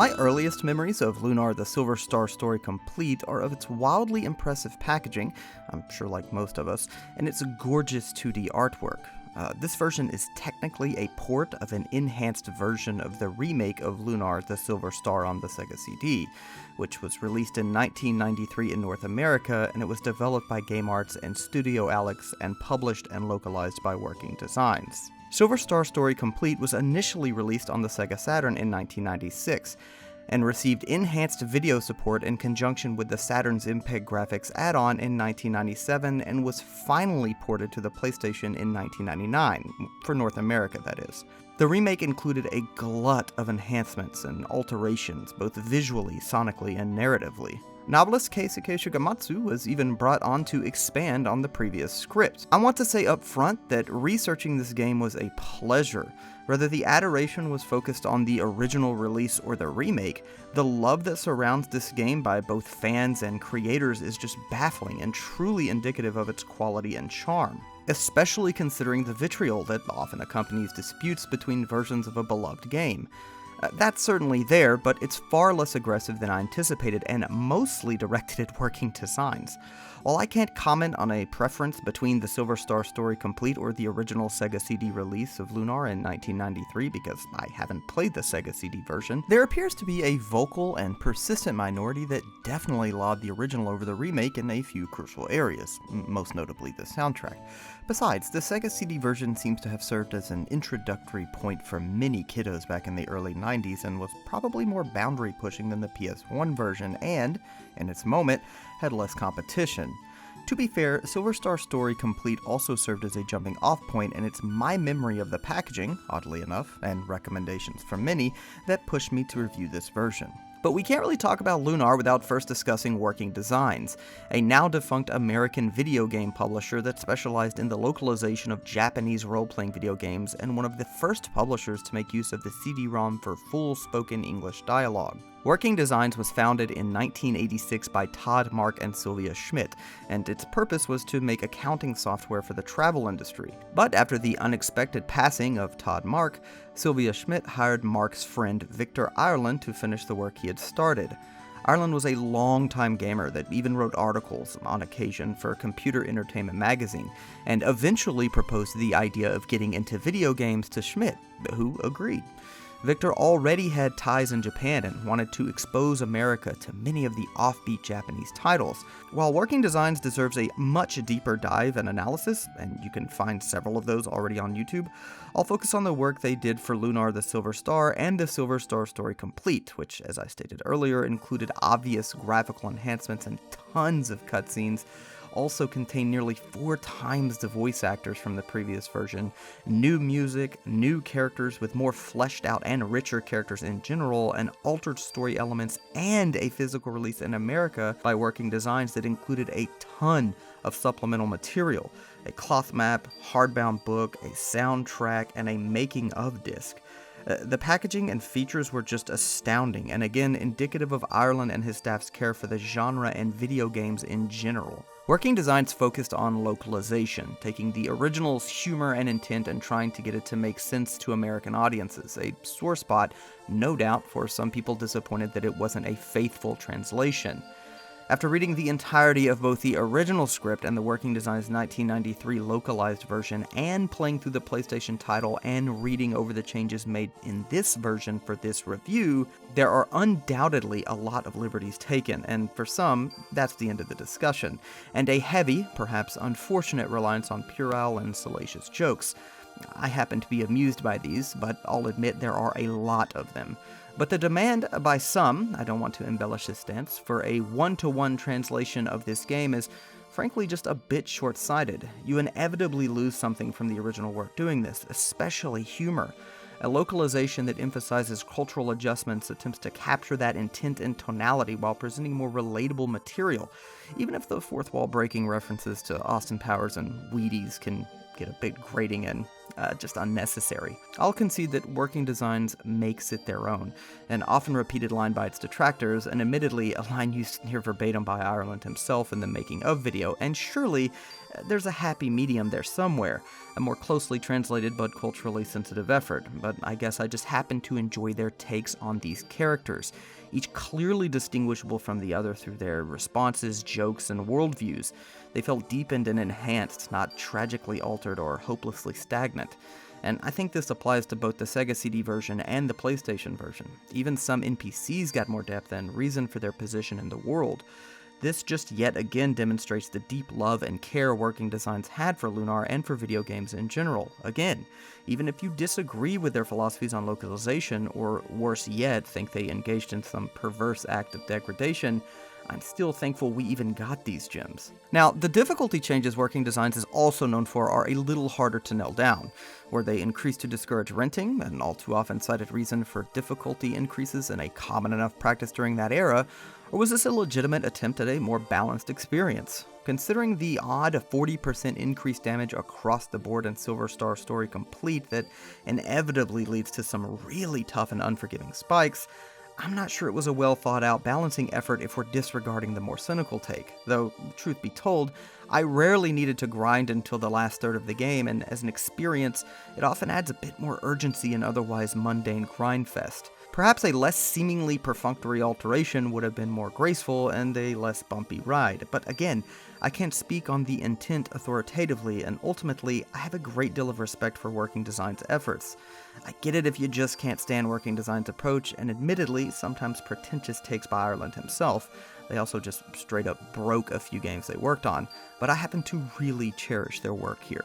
My earliest memories of Lunar the Silver Star Story Complete are of its wildly impressive packaging, I'm sure like most of us, and its gorgeous 2D artwork. This version is technically a port of an enhanced version of the remake of Lunar the Silver Star on the Sega CD, which was released in 1993 in North America, and it was developed by Game Arts and Studio Alex and published and localized by Working Designs. Silver Star Story Complete was initially released on the Sega Saturn in 1996, and received enhanced video support in conjunction with the Saturn's MPEG graphics add-on in 1997, and was finally ported to the PlayStation in 1999, for North America that is. The remake included a glut of enhancements and alterations, both visually, sonically, and narratively. Novelist Keisuke Shigematsu was even brought on to expand on the previous script. I want to say up front that researching this game was a pleasure. Whether the adoration was focused on the original release or the remake, the love that surrounds this game by both fans and creators is just baffling and truly indicative of its quality and charm, especially considering the vitriol that often accompanies disputes between versions of a beloved game. That's certainly there, but it's far less aggressive than I anticipated and mostly directed at Working Designs. While I can't comment on a preference between the Silver Star Story Complete or the original Sega CD release of Lunar in 1993 because I haven't played the Sega CD version, there appears to be a vocal and persistent minority that definitely laud the original over the remake in a few crucial areas, most notably the soundtrack. Besides, the Sega CD version seems to have served as an introductory point for many kiddos back in the early 90s and was probably more boundary pushing than the PS1 version and, in its moment, had less competition. To be fair, Silver Star Story Complete also served as a jumping off point, and it's my memory of the packaging, oddly enough, and recommendations from many, that pushed me to review this version. But we can't really talk about Lunar without first discussing Working Designs, a now-defunct American video game publisher that specialized in the localization of Japanese role-playing video games and one of the first publishers to make use of the CD-ROM for full spoken English dialogue. Working Designs was founded in 1986 by Todd Mark and Sylvia Schmidt, and its purpose was to make accounting software for the travel industry. But after the unexpected passing of Todd Mark, Sylvia Schmidt hired Mark's friend Victor Ireland to finish the work he had started. Ireland was a long-time gamer that even wrote articles, on occasion, for Computer Entertainment magazine, and eventually proposed the idea of getting into video games to Schmidt, who agreed. Victor already had ties in Japan and wanted to expose America to many of the offbeat Japanese titles. While Working Designs deserves a much deeper dive and analysis, and you can find several of those already on YouTube, I'll focus on the work they did for Lunar the Silver Star and the Silver Star Story Complete, which, as I stated earlier, included obvious graphical enhancements and tons of cutscenes, also contained nearly 4 times the voice actors from the previous version, new music, new characters with more fleshed out and richer characters in general, and altered story elements, and a physical release in America by Working Designs that included a ton of supplemental material, a cloth map, hardbound book, a soundtrack, and a making of disc. The packaging and features were just astounding, and again indicative of Ireland and his staff's care for the genre and video games in general. Working Designs focused on localization, taking the original's humor and intent and trying to get it to make sense to American audiences, a sore spot, no doubt, for some people disappointed that it wasn't a faithful translation. After reading the entirety of both the original script and the Working Designs 1993 localized version, and playing through the PlayStation title and reading over the changes made in this version for this review, there are undoubtedly a lot of liberties taken, and for some, that's the end of the discussion, and a heavy, perhaps unfortunate reliance on puerile and salacious jokes. I happen to be amused by these, but I'll admit there are a lot of them. But the demand by some, I don't want to embellish this stance, for a one-to-one translation of this game is frankly just a bit short-sighted. You inevitably lose something from the original work doing this, especially humor. A localization that emphasizes cultural adjustments attempts to capture that intent and tonality while presenting more relatable material, even if the fourth wall breaking references to Austin Powers and Wheaties can get a bit grating and just unnecessary. I'll concede that working designs makes it their own, an often repeated line by its detractors, and admittedly a line used near verbatim by Ireland himself in the making of video, and surely there's a happy medium there somewhere, a more closely translated but culturally sensitive effort, but I guess I just happen to enjoy their takes on these characters, each clearly distinguishable from the other through their responses, jokes, and worldviews. They felt deepened and enhanced, not tragically altered or hopelessly stagnant. And I think this applies to both the Sega CD version and the PlayStation version. Even some NPCs got more depth and reason for their position in the world. This just yet again demonstrates the deep love and care working designs had for Lunar and for video games in general. Again, even if you disagree with their philosophies on localization, or worse yet, think they engaged in some perverse act of degradation, I'm still thankful we even got these gems. Now, the difficulty changes working designs is also known for are a little harder to nail down. Were they increased to discourage renting, an all too often cited reason for difficulty increases in a common enough practice during that era, or was this a legitimate attempt at a more balanced experience? Considering the odd 40% increased damage across the board in Silver Star Story Complete that inevitably leads to some really tough and unforgiving spikes, I'm not sure it was a well thought out balancing effort if we're disregarding the more cynical take. Though, truth be told, I rarely needed to grind until the last third of the game, and as an experience, it often adds a bit more urgency in otherwise mundane grindfest. Perhaps a less seemingly perfunctory alteration would have been more graceful and a less bumpy ride, but again, I can't speak on the intent authoritatively, and ultimately, I have a great deal of respect for working design's efforts. I get it if you just can't stand working design's approach, and admittedly, sometimes pretentious takes by Ireland himself. They also just straight up broke a few games they worked on, but I happen to really cherish their work here.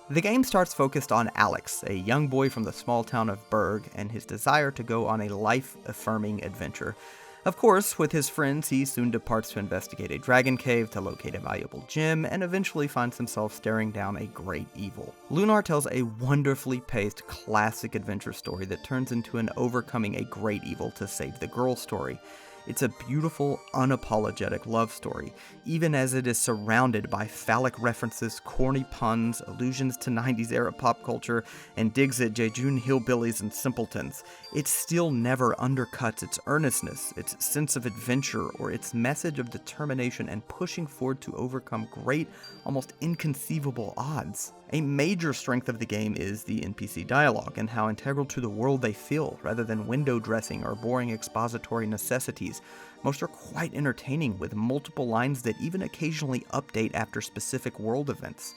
The game starts focused on Alex, a young boy from the small town of Berg, and his desire to go on a life-affirming adventure. Of course, with his friends, he soon departs to investigate a dragon cave, to locate a valuable gem, and eventually finds himself staring down a great evil. Lunar tells a wonderfully paced, classic adventure story that turns into an overcoming a great evil to save the girl story. It's a beautiful, unapologetic love story, even as it is surrounded by phallic references, corny puns, allusions to 90s era pop culture, and digs at Jejun hillbillies and simpletons. It still never undercuts its earnestness, its sense of adventure, or its message of determination and pushing forward to overcome great, almost inconceivable odds. A major strength of the game is the NPC dialogue and how integral to the world they feel, rather than window dressing or boring expository necessities. Most are quite entertaining, with multiple lines that even occasionally update after specific world events.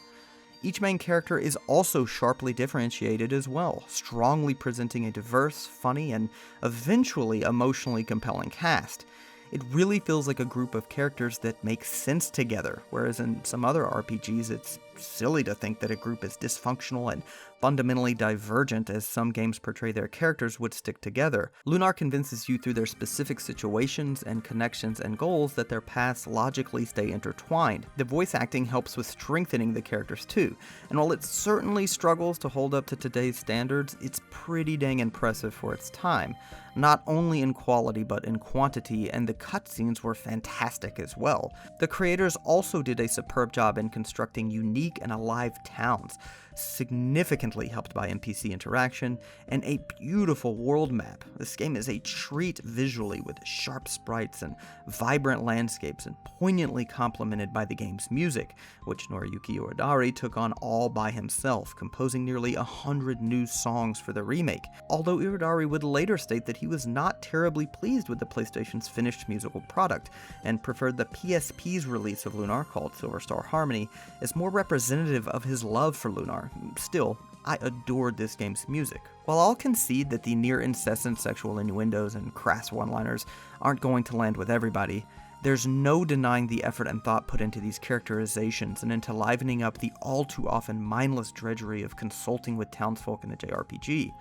Each main character is also sharply differentiated as well, strongly presenting a diverse, funny, and eventually emotionally compelling cast. It really feels like a group of characters that make sense together, whereas in some other RPGs it's silly to think that a group is dysfunctional and fundamentally divergent as some games portray their characters would stick together. Lunar convinces you through their specific situations and connections and goals that their paths logically stay intertwined. The voice acting helps with strengthening the characters too, and while it certainly struggles to hold up to today's standards, it's pretty dang impressive for its time. Not only in quality but in quantity, and the cutscenes were fantastic as well. The creators also did a superb job in constructing unique and alive towns, significantly helped by NPC interaction, and a beautiful world map. This game is a treat visually, with sharp sprites and vibrant landscapes, and poignantly complemented by the game's music, which Noriyuki Uedari took on all by himself, composing nearly 100 new songs for the remake, although Uedari would later state that he was not terribly pleased with the PlayStation's finished musical product, and preferred the PSP's release of Lunar, called Silver Star Harmony, as more representative of his love for Lunar. Still, I adored this game's music. While I'll concede that the near-incessant sexual innuendos and crass one-liners aren't going to land with everybody, there's no denying the effort and thought put into these characterizations and into livening up the all-too-often mindless drudgery of consulting with townsfolk in a JRPG.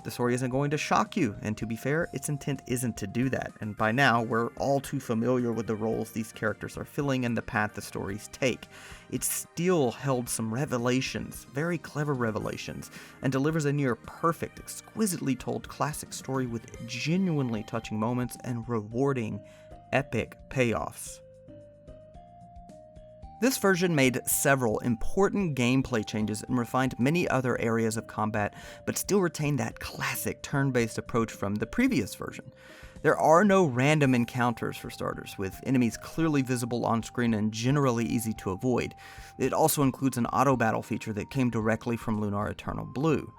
The story isn't going to shock you, and to be fair, its intent isn't to do that, and by now, we're all too familiar with the roles these characters are filling and the path the stories take. It still held some revelations, very clever revelations, and delivers a near-perfect, exquisitely told classic story with genuinely touching moments and rewarding, epic payoffs. This version made several important gameplay changes and refined many other areas of combat, but still retained that classic turn-based approach from the previous version. There are no random encounters for starters, with enemies clearly visible on screen and generally easy to avoid. It also includes an auto-battle feature that came directly from Lunar Eternal Blue.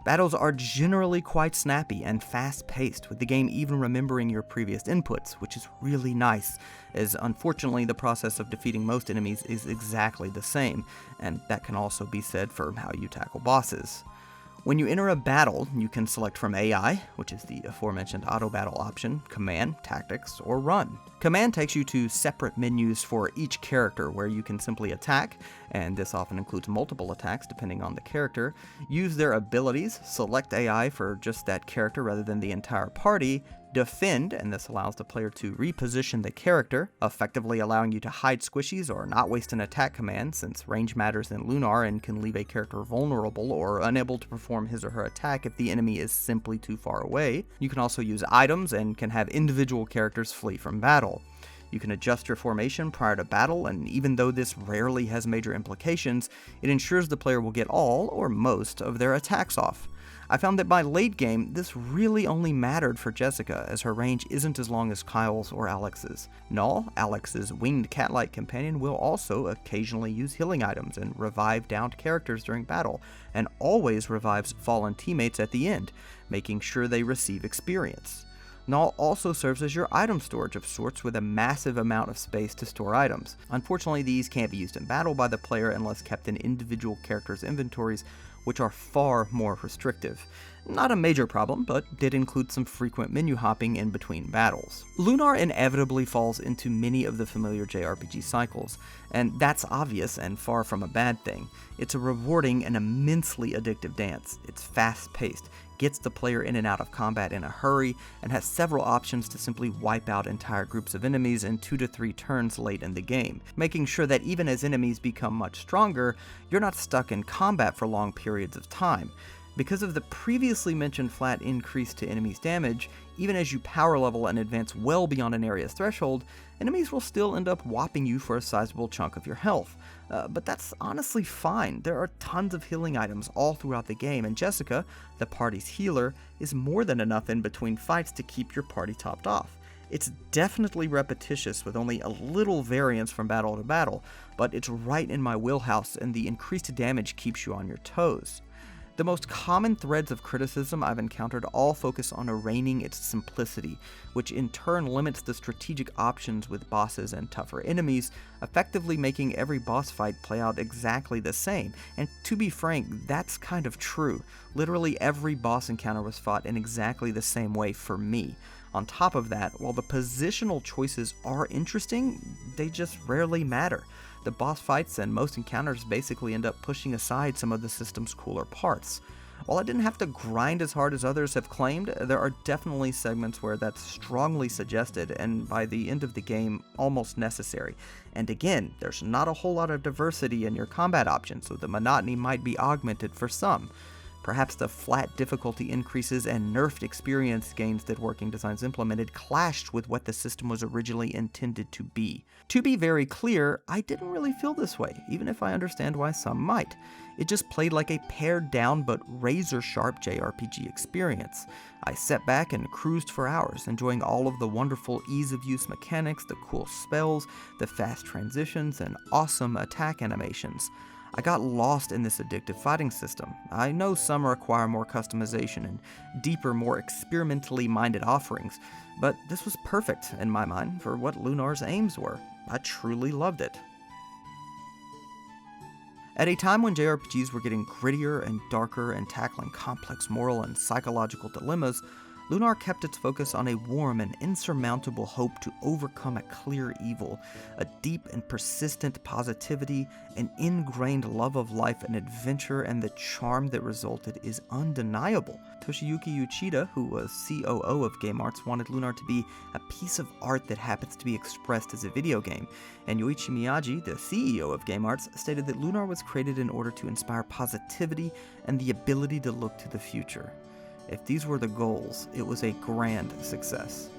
Battles are generally quite snappy and fast-paced, with the game even remembering your previous inputs, which is really nice, as unfortunately the process of defeating most enemies is exactly the same, and that can also be said for how you tackle bosses. When you enter a battle, you can select from AI, which is the aforementioned auto battle option, Command, Tactics, or Run. Command takes you to separate menus for each character where you can simply attack, and this often includes multiple attacks depending on the character, use their abilities, select AI for just that character rather than the entire party, defend, and this allows the player to reposition the character, effectively allowing you to hide squishies or not waste an attack command, since range matters in Lunar and can leave a character vulnerable or unable to perform his or her attack if the enemy is simply too far away. You can also use items and can have individual characters flee from battle. You can adjust your formation prior to battle, and even though this rarely has major implications, it ensures the player will get all, or most, of their attacks off. I found that by late game, this really only mattered for Jessica, as her range isn't as long as Kyle's or Alex's. Null, Alex's winged cat-like companion, will also occasionally use healing items and revive downed characters during battle, and always revives fallen teammates at the end, making sure they receive experience. Null also serves as your item storage of sorts, with a massive amount of space to store items. Unfortunately, these can't be used in battle by the player unless kept in individual characters' inventories, which are far more restrictive. Not a major problem, but did include some frequent menu hopping in between battles. Lunar inevitably falls into many of the familiar JRPG cycles, and that's obvious and far from a bad thing. It's a rewarding and immensely addictive dance. It's fast-paced, gets the player in and out of combat in a hurry, and has several options to simply wipe out entire groups of enemies in 2 to 3 turns late in the game, making sure that even as enemies become much stronger, you're not stuck in combat for long periods of time. Because of the previously mentioned flat increase to enemies' damage, even as you power level and advance well beyond an area's threshold, enemies will still end up whopping you for a sizable chunk of your health. But that's honestly fine. There are tons of healing items all throughout the game, and Jessica, the party's healer, is more than enough in between fights to keep your party topped off. It's definitely repetitious with only a little variance from battle to battle, but it's right in my wheelhouse, and the increased damage keeps you on your toes. The most common threads of criticism I've encountered all focus on arraigning its simplicity, which in turn limits the strategic options with bosses and tougher enemies, effectively making every boss fight play out exactly the same. And to be frank, that's kind of true. Literally every boss encounter was fought in exactly the same way for me. On top of that, while the positional choices are interesting, they just rarely matter. The boss fights and most encounters basically end up pushing aside some of the system's cooler parts. While I didn't have to grind as hard as others have claimed, there are definitely segments where that's strongly suggested, and by the end of the game, almost necessary. And again, there's not a whole lot of diversity in your combat options, so the monotony might be augmented for some. Perhaps the flat difficulty increases and nerfed experience gains that Working Designs implemented clashed with what the system was originally intended to be. To be very clear, I didn't really feel this way, even if I understand why some might. It just played like a pared down but razor-sharp JRPG experience. I sat back and cruised for hours, enjoying all of the wonderful ease-of-use mechanics, the cool spells, the fast transitions, and awesome attack animations. I got lost in this addictive fighting system. I know some require more customization and deeper, more experimentally minded offerings, but this was perfect, in my mind, for what Lunar's aims were. I truly loved it. At a time when JRPGs were getting grittier and darker and tackling complex moral and psychological dilemmas, Lunar kept its focus on a warm and insurmountable hope to overcome a clear evil, a deep and persistent positivity, an ingrained love of life and adventure, and the charm that resulted is undeniable. Toshiyuki Uchida, who was COO of Game Arts, wanted Lunar to be a piece of art that happens to be expressed as a video game, and Yoichi Miyagi, the CEO of Game Arts, stated that Lunar was created in order to inspire positivity and the ability to look to the future. If these were the goals, it was a grand success.